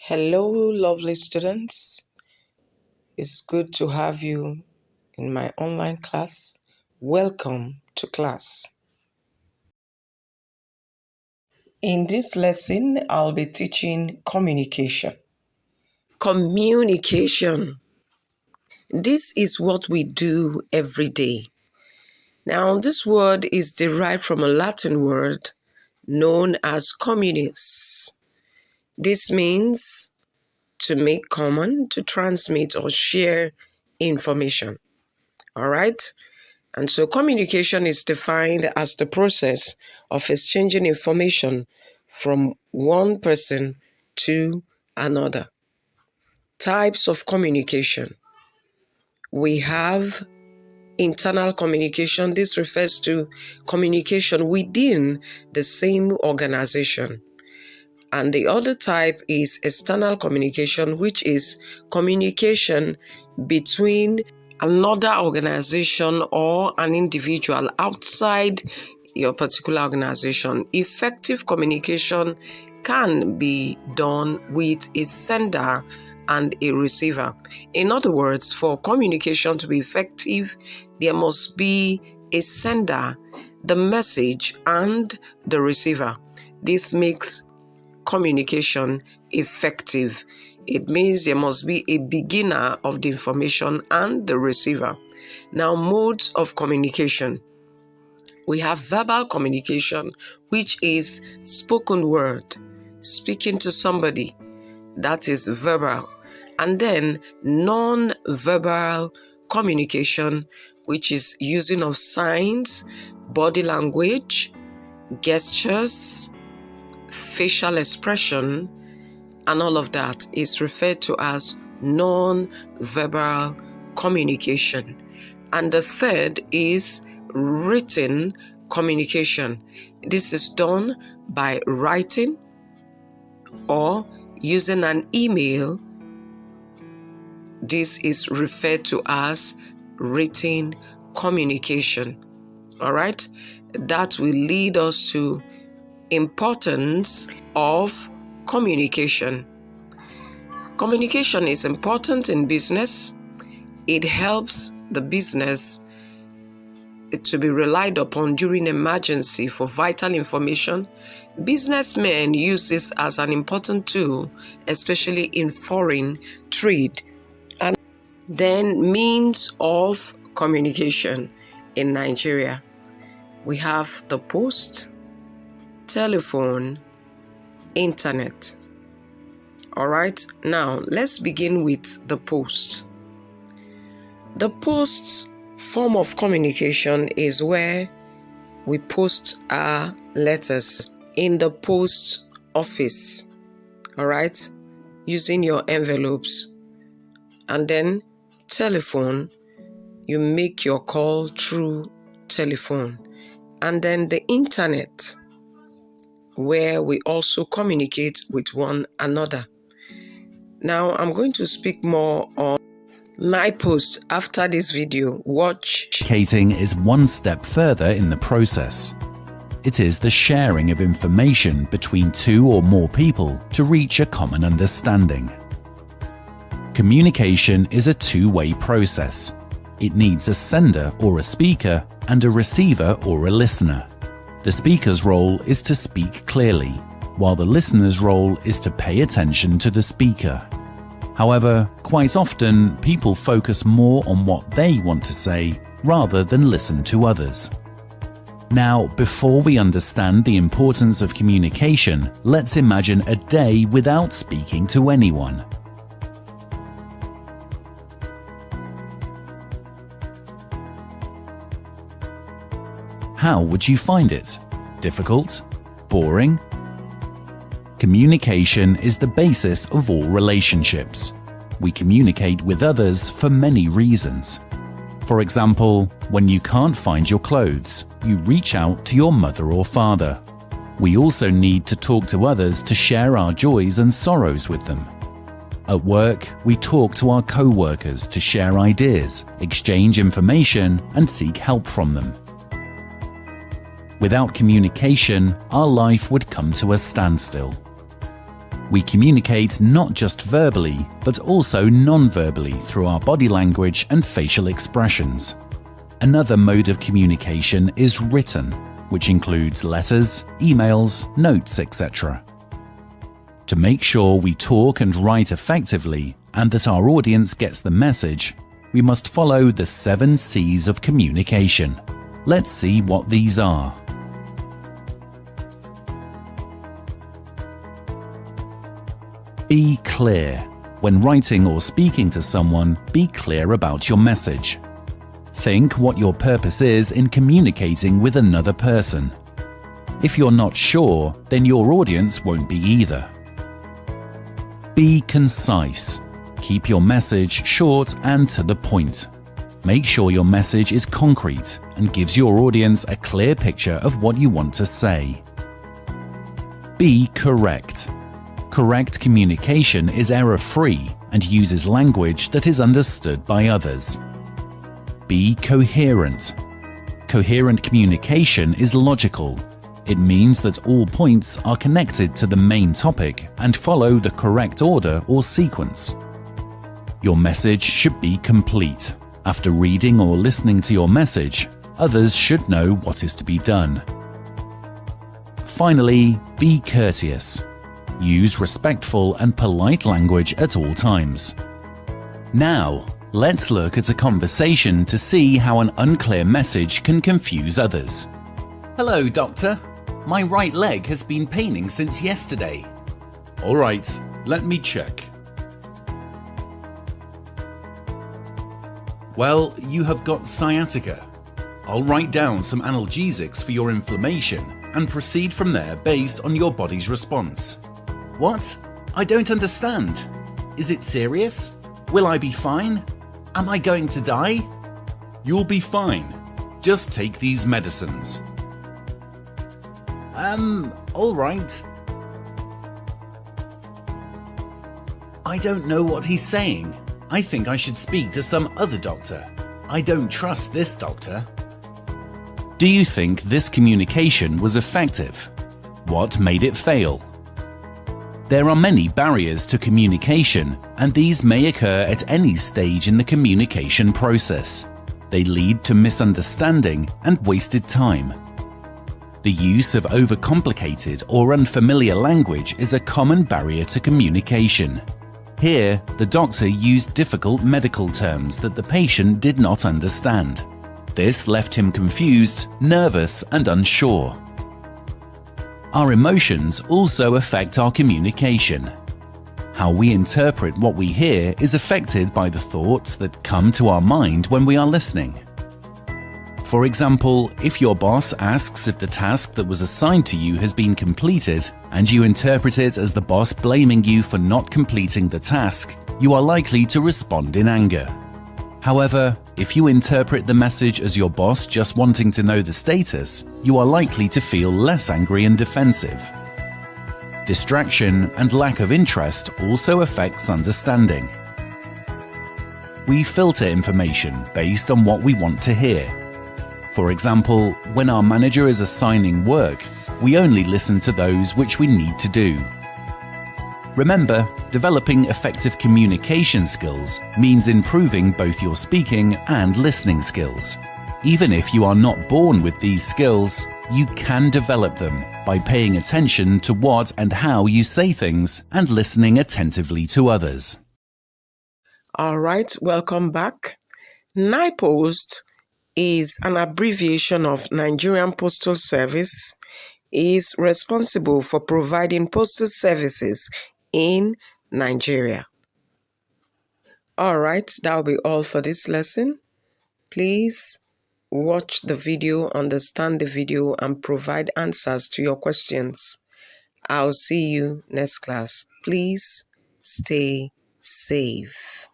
Hello, lovely students. It's good to have you in my online class. Welcome to class. In this lesson, I'll be teaching communication. Communication. This is what we do every day. Now, this word is derived from a Latin word known as communis. This means to make common, to transmit or share information. All right? And so communication is defined as the process of exchanging information from one person to another. Types of communication. We have internal communication. This refers to communication within the same organization. And the other type is external communication, which is communication between another organization or an individual outside your particular organization. Effective communication can be done with a sender and a receiver. In other words, for communication to be effective, there must be a sender, the message, and the receiver. This makes communication effective. It means there must be a beginner of the information and the receiver. Now, modes of communication. We have verbal communication, which is spoken word, speaking to somebody. That is verbal. And then non-verbal communication, which is using of signs, body language, gestures, facial expression, and all of that is referred to as non-verbal communication. And the third is written communication. This is done by writing or using an email. This is referred to as written communication. All right? That will lead us to importance of communication. Communication is important in business. It helps the business to be relied upon during emergency for vital information. Businessmen use this as an important tool, especially in foreign trade. And then means of communication in Nigeria. We have the post, telephone, internet. All right, now let's begin with the post. The post form of communication is where we post our letters in the post office, all right, using your envelopes. And then telephone, you make your call through telephone. And then the internet, where we also communicate with one another. Now, I'm going to speak more on my post after this video. Watch. Communicating is one step further in the process. It is the sharing of information between two or more people to reach a common understanding. Communication is a two-way process. It needs a sender or a speaker and a receiver or a listener. The speaker's role is to speak clearly, while the listener's role is to pay attention to the speaker. However, quite often people focus more on what they want to say rather than listen to others. Now, before we understand the importance of communication, let's imagine a day without speaking to anyone. How would you find it? Difficult? Boring? Communication is the basis of all relationships. We communicate with others for many reasons. For example, when you can't find your clothes, you reach out to your mother or father. We also need to talk to others to share our joys and sorrows with them. At work, we talk to our co-workers to share ideas, exchange information, and seek help from them. Without communication, our life would come to a standstill. We communicate not just verbally, but also non-verbally through our body language and facial expressions. Another mode of communication is written, which includes letters, emails, notes, etc. To make sure we talk and write effectively and that our audience gets the message, we must follow the 7 C's of communication. Let's see what these are. Be clear. When writing or speaking to someone, be clear about your message. Think what your purpose is in communicating with another person. If you're not sure, then your audience won't be either. Be concise. Keep your message short and to the point. Make sure your message is concrete and gives your audience a clear picture of what you want to say. Be correct. Correct communication is error-free and uses language that is understood by others. Be coherent. Coherent communication is logical. It means that all points are connected to the main topic and follow the correct order or sequence. Your message should be complete. After reading or listening to your message, others should know what is to be done. Finally, be courteous. Use respectful and polite language at all times. Now, let's look at a conversation to see how an unclear message can confuse others. Hello, doctor. My right leg has been paining since yesterday. All right, let me check. Well, you have got sciatica. I'll write down some analgesics for your inflammation and proceed from there based on your body's response. What? I don't understand. Is it serious? Will I be fine? Am I going to die? You'll be fine. Just take these medicines. All right. I don't know what he's saying. I think I should speak to some other doctor. I don't trust this doctor. Do you think this communication was effective? What made it fail? There are many barriers to communication, and these may occur at any stage in the communication process. They lead to misunderstanding and wasted time. The use of overcomplicated or unfamiliar language is a common barrier to communication. Here, the doctor used difficult medical terms that the patient did not understand. This left him confused, nervous, and unsure. Our emotions also affect our communication. How we interpret what we hear is affected by the thoughts that come to our mind when we are listening. For example, if your boss asks if the task that was assigned to you has been completed, and you interpret it as the boss blaming you for not completing the task, you are likely to respond in anger. However, if you interpret the message as your boss just wanting to know the status, you are likely to feel less angry and defensive. Distraction and lack of interest also affects understanding. We filter information based on what we want to hear. For example, when our manager is assigning work, we only listen to those which we need to do. Remember, developing effective communication skills means improving both your speaking and listening skills. Even if you are not born with these skills, you can develop them by paying attention to what and how you say things and listening attentively to others. All right, welcome back. NIPOST is an abbreviation of Nigerian Postal Service, is responsible for providing postal services in Nigeria. All right, that'll be all for this lesson. Please watch the video, understand the video, and provide answers to your questions. I'll see you next class. Please stay safe.